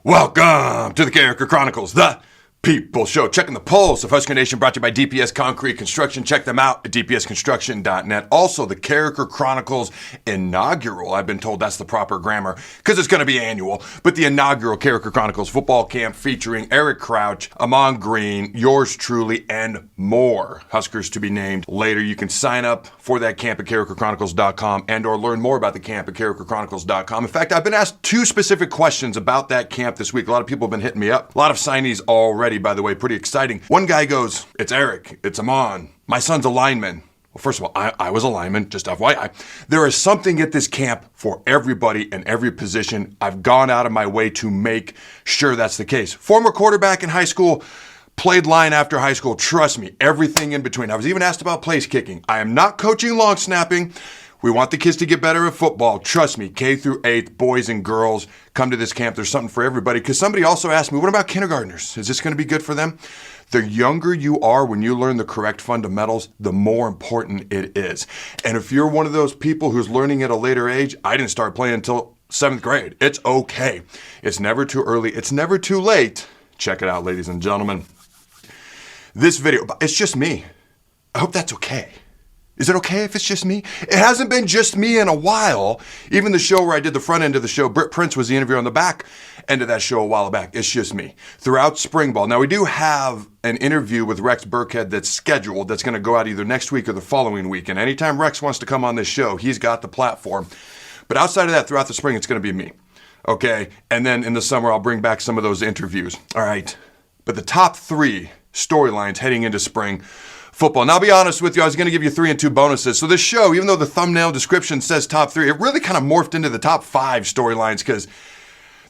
Welcome to the Carriker Chronicles, the People Show. Checking the pulse of Husker Nation, brought to you by DPS Concrete Construction. Check them out at dpsconstruction.net. Also, the Carriker Chronicles inaugural. I've been told that's the proper grammar because it's going to be annual. But the inaugural Carriker Chronicles football camp featuring Eric Crouch, Amon Green, yours truly, and more Huskers to be named later. You can sign up for that camp at carrikerchronicles.com and or learn more about the camp at carrikerchronicles.com. In fact, I've been asked two specific questions about that camp this week. A lot of people have been hitting me up. A lot of signees already, by the way, pretty exciting. One guy goes, it's Eric, it's Amon, my son's a lineman. Well, first of all, I was a lineman, just FYI. There is something at this camp for everybody in every position. I've gone out of my way to make sure that's the case. Former quarterback in high school, played line after high school. Trust me, everything in between. I was even asked about place kicking. I am not coaching long snapping. We want the kids to get better at football. Trust me, K through 8th, boys and girls, come to this camp. There's something for everybody. Because somebody also asked me, what about kindergartners? Is this going to be good for them? The younger you are when you learn the correct fundamentals, the more important it is. And if you're one of those people who's learning at a later age, I didn't start playing until 7th grade. It's okay. It's never too early. It's never too late. Check it out, ladies and gentlemen. This video, it's just me. I hope that's okay. Is it okay if it's just me? It hasn't been just me in a while. Even the show where I did the front end of the show, Britt Prince was the interviewer on the back end of that show a while back. It's just me. Throughout spring ball. Now, we do have an interview with Rex Burkhead that's scheduled that's going to go out either next week or the following week. And anytime Rex wants to come on this show, he's got the platform. But outside of that, throughout the spring, it's going to be me. Okay? And then in the summer, I'll bring back some of those interviews. All right. But the top 3 storylines heading into spring football. And I'll be honest with you, I was going to give you 3 and 2 bonuses. So this show, even though the thumbnail description says top 3, it really kind of morphed into the top 5 storylines because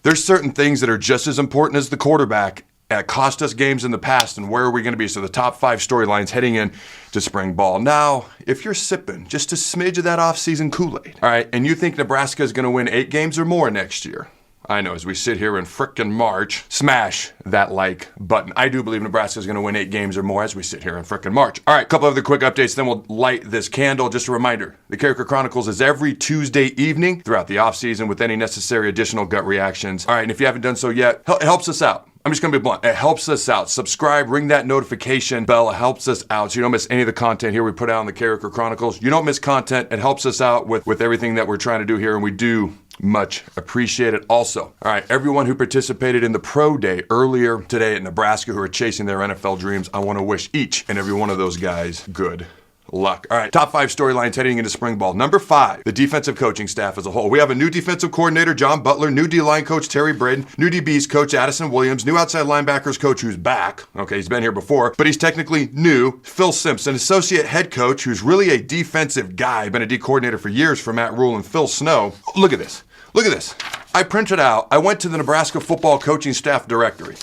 there's certain things that are just as important as the quarterback at cost us games in the past and where are we going to be. So the top 5 storylines heading in to spring ball. Now, if you're sipping just a smidge of that offseason Kool-Aid, all right, and you think Nebraska is going to win 8 games or more next year, I know, as we sit here in frickin' March, smash that like button. I do believe Nebraska is going to win 8 games or more as we sit here in frickin' March. All right, a couple other quick updates, then we'll light this candle. Just a reminder, the Carriker Chronicles is every Tuesday evening throughout the offseason with any necessary additional gut reactions. All right, and if you haven't done so yet, it helps us out. I'm just going to be blunt. It helps us out. Subscribe, ring that notification bell. It helps us out so you don't miss any of the content here we put out on the Carriker Chronicles. You don't miss content. It helps us out with everything that we're trying to do here, and we do much appreciate it also. All right, everyone who participated in the pro day earlier today at Nebraska who are chasing their NFL dreams, I want to wish each and every one of those guys good luck. All right, top 5 storylines heading into spring ball. Number 5, the defensive coaching staff as a whole. We have a new defensive coordinator, John Butler, new D-line coach, Terry Braden, new DBs coach, Addison Williams, new outside linebackers coach who's back. Okay, he's been here before, but he's technically new. Phil Simpson, associate head coach who's really a defensive guy, been a D coordinator for years for Matt Rhule and Phil Snow. Look at this. Look at this. I printed out, I went to the Nebraska Football coaching staff directory,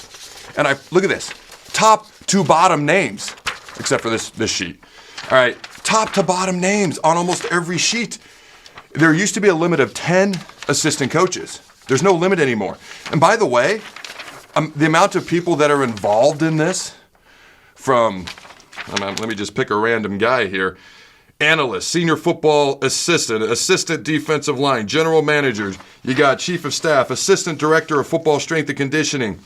and look at this. Top to bottom names, except for this sheet. All right, top to bottom names on almost every sheet. There used to be a limit of 10 assistant coaches. There's no limit anymore. And by the way, the amount of people that are involved in this, from, let me just pick a random guy here, analyst, senior football assistant, assistant defensive line, general managers, you got chief of staff, assistant director of football strength and conditioning,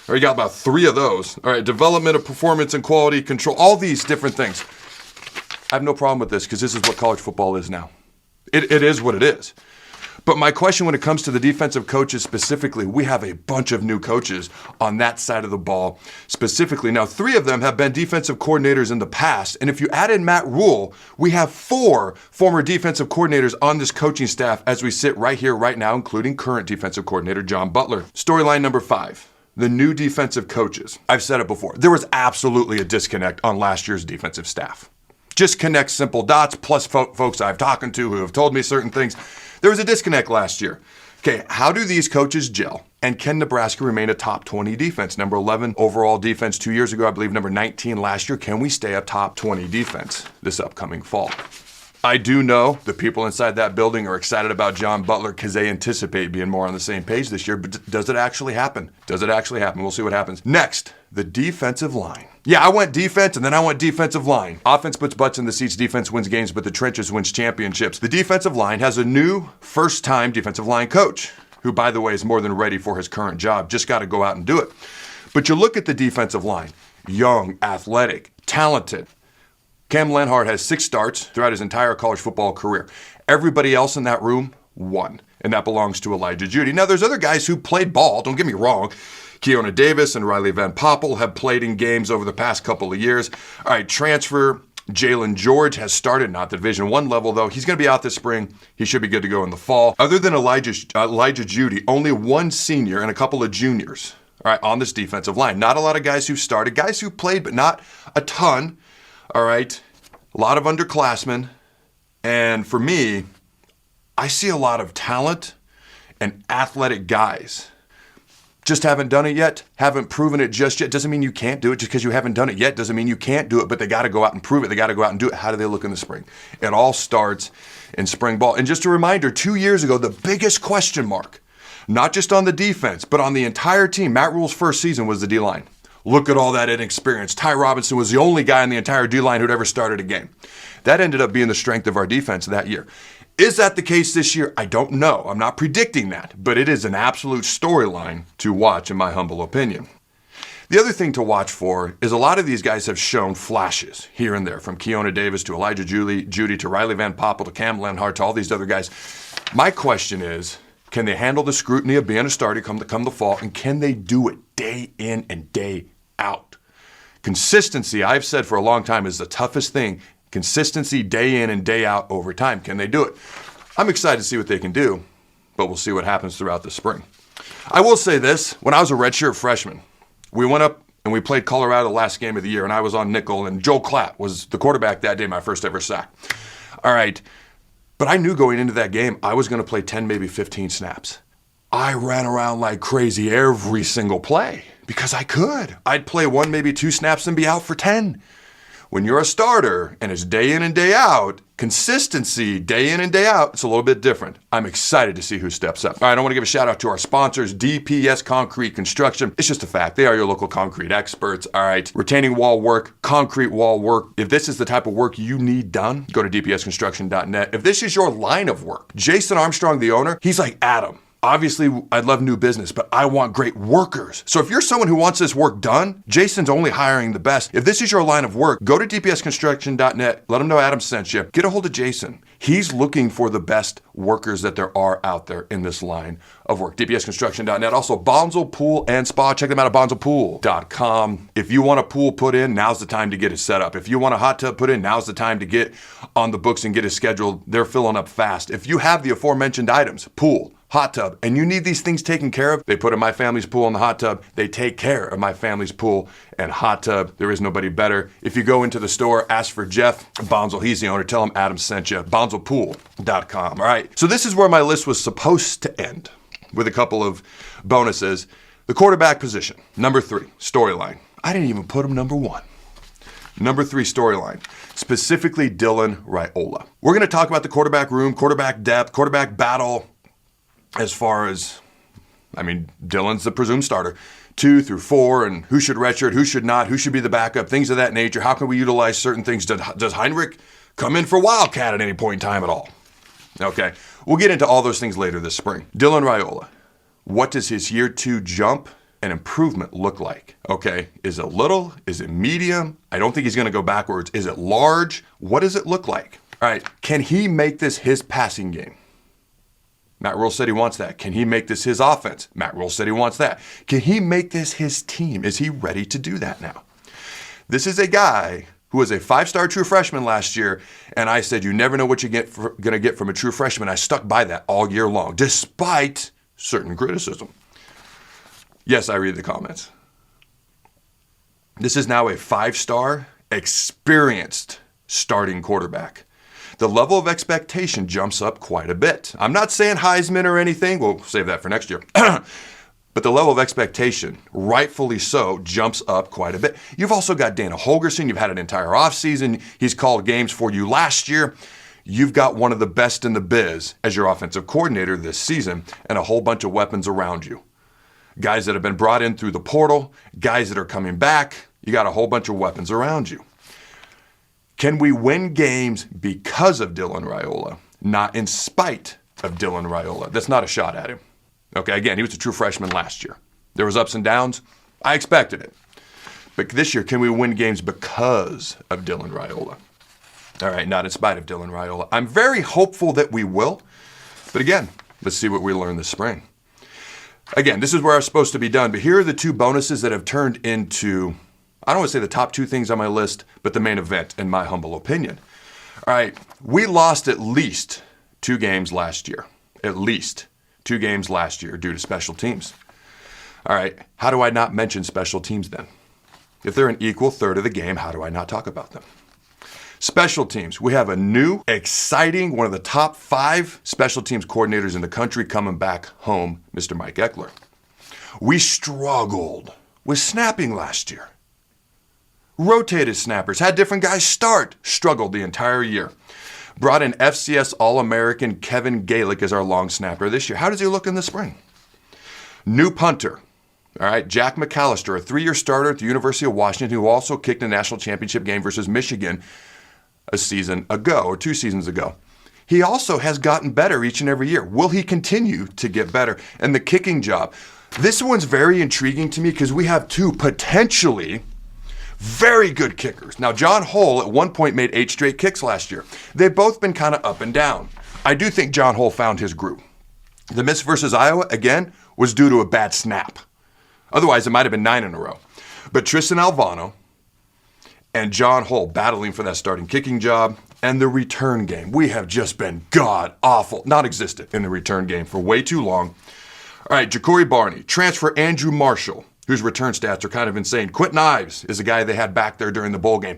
or you got about 3 of those. All right, development of performance and quality control, all these different things. I have no problem with this because this is what college football is now. It is what it is. But my question when it comes to the defensive coaches specifically, we have a bunch of new coaches on that side of the ball specifically. Now, 3 of them have been defensive coordinators in the past. And if you add in Matt Rhule, we have 4 former defensive coordinators on this coaching staff as we sit right here, right now, including current defensive coordinator John Butler. Storyline number 5. The new defensive coaches. I've said it before. There was absolutely a disconnect on last year's defensive staff. Just connect simple dots, plus folks I've talked to who have told me certain things. There was a disconnect last year. Okay, how do these coaches gel? And can Nebraska remain a top 20 defense? Number 11 overall defense 2 years ago, I believe number 19 last year. Can we stay a top 20 defense this upcoming fall? I do know the people inside that building are excited about John Butler because they anticipate being more on the same page this year. But does it actually happen? Does it actually happen? We'll see what happens. Next, the defensive line. Yeah, I went defense and then I went defensive line. Offense puts butts in the seats, defense wins games, but the trenches wins championships. The defensive line has a new first-time defensive line coach. who, by the way, is more than ready for his current job. Just got to go out and do it. But you look at the defensive line, young, athletic, talented. Cam Lenhart has 6 starts throughout his entire college football career. Everybody else in that room, 1. And that belongs to Elijah Jeudy. Now, there's other guys who played ball, don't get me wrong. Keona Davis and Riley Van Poppel have played in games over the past couple of years. All right, transfer Jalen George has started, not the Division I level, though. He's going to be out this spring. He should be good to go in the fall. Other than Elijah Jeudy, only 1 senior and a couple of juniors, all right, on this defensive line. Not a lot of guys who started, guys who played, but not a ton, all right? A lot of underclassmen. And for me, I see a lot of talent and athletic guys. Just haven't done it yet, haven't proven it just yet. Doesn't mean you can't do it. Just because you haven't done it yet doesn't mean you can't do it, but they got to go out and prove it. They got to go out and do it. How do they look in the spring? It all starts in spring ball. And just a reminder, 2 years ago, the biggest question mark, not just on the defense, but on the entire team, Matt Rhule's first season was the D-line. Look at all that inexperience. Ty Robinson was the only guy in the entire D-line who'd ever started a game. That ended up being the strength of our defense that year. Is that the case this year? I don't know. I'm not predicting that, but it is an absolute storyline to watch, in my humble opinion. The other thing to watch for is a lot of these guys have shown flashes here and there, from Keona Davis to Elijah Jeudy to Riley Van Poppel to Cam Lenhart to all these other guys. My question is, can they handle the scrutiny of being a starter come the fall, and can they do it day in and day out? Consistency, I've said for a long time, is the toughest thing. Consistency day in and day out over time. Can they do it? I'm excited to see what they can do, but we'll see what happens throughout the spring. I will say this. When I was a redshirt freshman, we went up and we played Colorado the last game of the year, and I was on nickel, and Joel Klatt was the quarterback that day, my first ever sack. All right. But I knew going into that game, I was going to play 10, maybe 15 snaps. I ran around like crazy every single play because I could. I'd play 1, maybe 2 snaps and be out for 10. When you're a starter and it's day in and day out, consistency day in and day out, it's a little bit different. I'm excited to see who steps up. All right, I want to give a shout out to our sponsors, DPS Concrete Construction. It's just a fact. They are your local concrete experts. All right, retaining wall work, concrete wall work. If this is the type of work you need done, go to dpsconstruction.net. If this is your line of work, Jason Armstrong, the owner, he's like, Adam, obviously, I'd love new business, but I want great workers. So if you're someone who wants this work done, Jason's only hiring the best. If this is your line of work, go to dpsconstruction.net. Let him know Adam sent you. Get a hold of Jason. He's looking for the best workers that there are out there in this line of work. dpsconstruction.net. Also, Bonsall Pool and Spa. Check them out at bonsallpool.com. If you want a pool put in, now's the time to get it set up. If you want a hot tub put in, now's the time to get on the books and get it scheduled. They're filling up fast. If you have the aforementioned items, pool, hot tub, and you need these things taken care of, they put in my family's pool in the hot tub. They take care of my family's pool and hot tub. There is nobody better. If you go into the store, ask for Jeff Bonsall. He's the owner. Tell him Adam sent you. Bonsallpool.com. All right. So this is where my list was supposed to end, with a couple of bonuses. The quarterback position, number 3, storyline. I didn't even put him number 1. Number 3 storyline, specifically Dylan Raiola. We're going to talk about the quarterback room, quarterback depth, quarterback battle. As far as, Dylan's the presumed starter, 2 through 4, and who should redshirt, who should not, who should be the backup, things of that nature. How can we utilize certain things? Does Heinrich come in for Wildcat at any point in time at all? Okay, we'll get into all those things later this spring. Dylan Raiola, what does his year 2 jump and improvement look like? Okay, is it little? Is it medium? I don't think he's going to go backwards. Is it large? What does it look like? All right, can he make this his passing game? Matt Rhule said he wants that. Can he make this his offense? Matt Rhule said he wants that. Can he make this his team? Is he ready to do that now? This is a guy who was a 5-star true freshman last year, and I said you never know what you're going to get from a true freshman. I stuck by that all year long, despite certain criticism. Yes, I read the comments. This is now a 5-star, experienced starting quarterback. The level of expectation jumps up quite a bit. I'm not saying Heisman or anything. We'll save that for next year. But the level of expectation, rightfully so, jumps up quite a bit. You've also got Dana Holgorsen. You've had an entire offseason. He's called games for you last year. You've got one of the best in the biz as your offensive coordinator this season, and a whole bunch of weapons around you. Guys that have been brought in through the portal, guys that are coming back. You got a whole bunch of weapons around you. Can we win games because of Dylan Raiola, not in spite of Dylan Raiola? That's not a shot at him. Okay, again, he was a true freshman last year. There was ups and downs. I expected it. But this year, can we win games because of Dylan Raiola? All right, not in spite of Dylan Raiola. I'm very hopeful that we will. But again, let's see what we learn this spring. Again, this is where I was supposed to be done. But here are the two bonuses that have turned into, I don't want to say the top two things on my list, but the main event, in my humble opinion. All right, we lost at least 2 games last year. At least 2 games last year due to special teams. All right, how do I not mention special teams then? If they're an equal third of the game, how do I not talk about them? Special teams. We have a new, exciting, one of the top 5 special teams coordinators in the country coming back home, Mr. Mike Ekeler. We struggled with snapping last year. Rotated snappers, had different guys start, struggled the entire year. Brought in FCS All-American Kevin Galick as our long snapper this year. How does he look in the spring? New punter. All right, Jack McAllister, a 3-year starter at the University of Washington who also kicked a national championship game versus Michigan a season ago, or 2 seasons ago. He also has gotten better each and every year. Will he continue to get better? And the kicking job. This one's very intriguing to me because we have 2 potentially very good kickers. Now, John Hull at one point made 8 straight kicks last year. They've both been kind of up and down. I do think John Hull found his groove. The miss versus Iowa, again, was due to a bad snap. Otherwise, it might have been 9 in a row. But Tristan Alvano and John Hull battling for that starting kicking job, and the return game. We have just been god-awful, non-existent in the return game for way too long. All right, Ja'Cory Barney, transfer Andrew Marshall, whose return stats are kind of insane. Quentin Ives is the guy they had back there during the bowl game.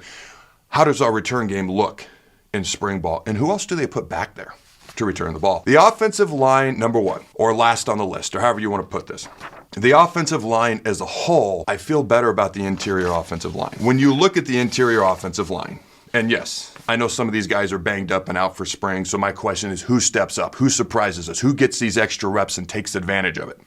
How does our return game look in spring ball? And who else do they put back there to return the ball? The offensive line, number 1, or last on the list, or however you want to put this. The offensive line as a whole, I feel better about the interior offensive line. When you look at the interior offensive line, and yes, I know some of these guys are banged up and out for spring, so my question is who steps up? Who surprises us? Who gets these extra reps and takes advantage of it?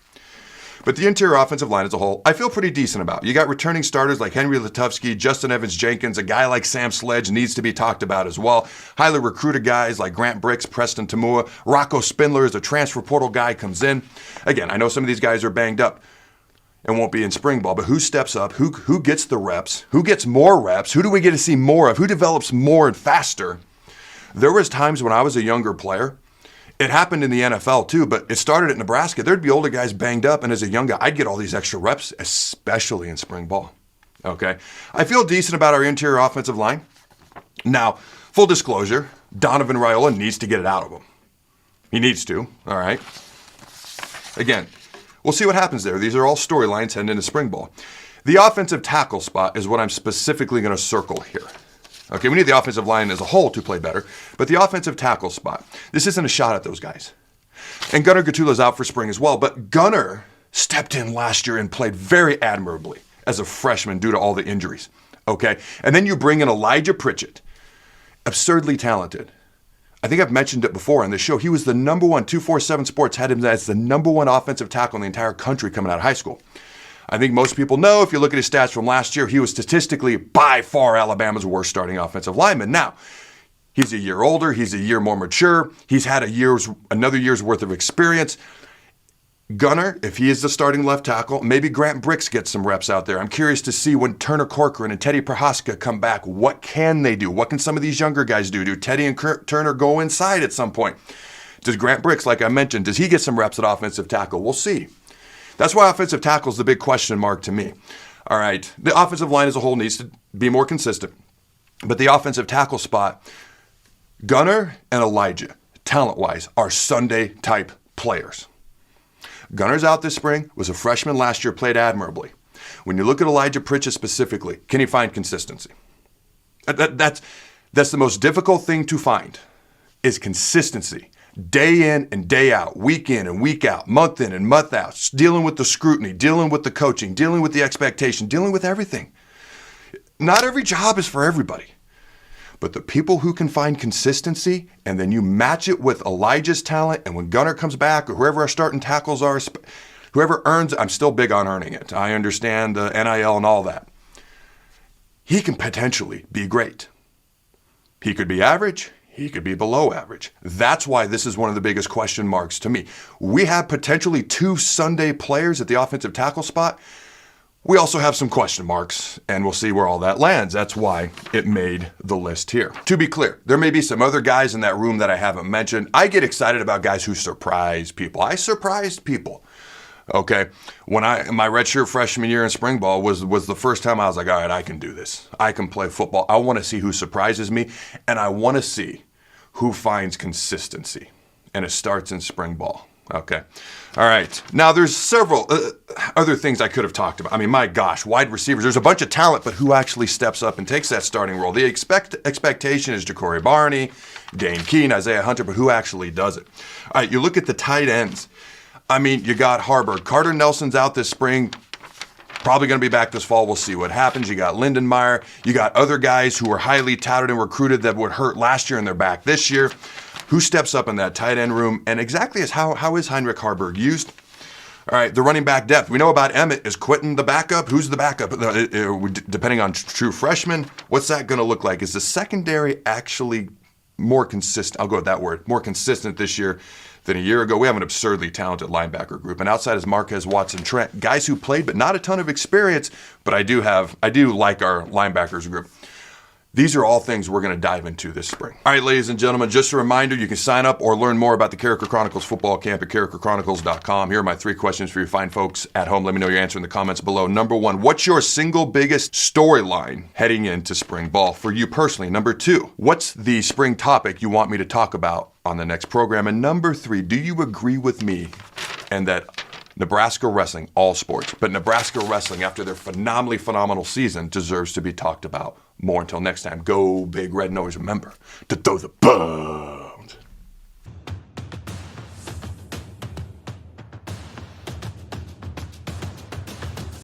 But the interior offensive line as a whole, I feel pretty decent about. You got returning starters like Henry Latufsky, Justin Evans-Jenkins, a guy like Sam Sledge needs to be talked about as well. Highly recruited guys like Grant Bricks, Preston Tamua, Rocco Spindler is a transfer portal guy, comes in. Again, I know some of these guys are banged up and won't be in spring ball, but who steps up? Who gets the reps? Who gets more reps? Who do we get to see more of? Who develops more and faster? There was times when I was a younger player. It happened in the NFL too, but it started at Nebraska. There'd be older guys banged up, and as a young guy, I'd get all these extra reps, especially in spring ball. Okay? I feel decent about our interior offensive line. Now, full disclosure, Donovan Raiola needs to get it out of him. He needs to, all right? Again, we'll see what happens there. These are all storylines heading into spring ball. The offensive tackle spot is what I'm specifically going to circle here. Okay, we need the offensive line as a whole to play better, but the offensive tackle spot, this isn't a shot at those guys. And Gunnar Gatula's out for spring as well, but Gunnar stepped in last year and played very admirably as a freshman due to all the injuries. Okay, and then you bring in Elijah Pritchett, absurdly talented. I think I've mentioned it before on this show. He was the number 1, 247 Sports had him as the number 1 offensive tackle in the entire country coming out of high school. I think most people know, if you look at his stats from last year, he was statistically by far Alabama's worst starting offensive lineman. Now, he's a year older, he's a year more mature, he's had another year's worth of experience. Gunnar, if he is the starting left tackle, maybe Grant Bricks gets some reps out there. I'm curious to see when Turner Corcoran and Teddy Prohaska come back, what can they do? What can some of these younger guys do? Do Teddy and Turner go inside at some point? Does Grant Bricks, like I mentioned, does he get some reps at offensive tackle? We'll see. That's why offensive tackle is the big question mark to me. All right, the offensive line as a whole needs to be more consistent. But the offensive tackle spot, Gunnar and Elijah, talent-wise, are Sunday-type players. Gunnar's out this spring, was a freshman last year, played admirably. When you look at Elijah Pritchett specifically, can he find consistency? That's the most difficult thing to find, is consistency. Day in and day out, week in and week out, month in and month out, dealing with the scrutiny, dealing with the coaching, dealing with the expectation, dealing with everything. Not every job is for everybody. But the people who can find consistency, and then you match it with Elijah's talent, and when Gunnar comes back, or whoever our starting tackles are, whoever earns it, I'm still big on earning it. I understand the NIL and all that. He can potentially be great. He could be average. he could be below average. That's why this is one of the biggest question marks to me. We have potentially 2 Sunday players at the offensive tackle spot. We also have some question marks, and we'll see where all that lands. That's why it made the list here. To be clear, there may be some other guys in that room that I haven't mentioned. I get excited about guys who surprise people. I surprised people. Okay, when my redshirt freshman year in spring ball was the first time I was like, all right, I can do this. I can play football. I want to see who surprises me, and I want to see who finds consistency. And it starts in spring ball. Okay. All right. Now, there's several other things I could have talked about. I mean, my gosh, wide receivers. There's a bunch of talent, but who actually steps up and takes that starting role? The expectation is Ja'Cory Barney, Dane Keene, Isaiah Hunter, but who actually does it? All right, you look at the tight ends. I mean, you got Harburg. Carter Nelson's out this spring. Probably going to be back this fall. We'll see what happens. You got Lindenmeyer. You got other guys who were highly touted and recruited that would hurt last year and they're back this year. Who steps up in that tight end room? And exactly how is Heinrich Harburg used? All right, the running back depth. We know about Emmett. Is Quentin the backup? Who's the backup? Depending on true freshman, what's that going to look like? Is the secondary actually more consistent? I'll go with that word. More consistent this year than a year ago. We have an absurdly talented linebacker group. And outside is Marquez, Watson, Trent. Guys who played, but not a ton of experience. But I do like our linebackers group. These are all things we're going to dive into this spring. All right, ladies and gentlemen, just a reminder, you can sign up or learn more about the Carriker Chronicles football camp at carrikerchronicles.com. Here are my 3 questions for you fine folks at home. Let me know your answer in the comments below. Number 1, what's your single biggest storyline heading into spring ball for you personally? Number 2, what's the spring topic you want me to talk about on the next program? And number 3, do you agree with me and that Nebraska wrestling, all sports, but Nebraska wrestling after their phenomenal season deserves to be talked about more? Until next time, go Big Red, and always remember to throw the bug.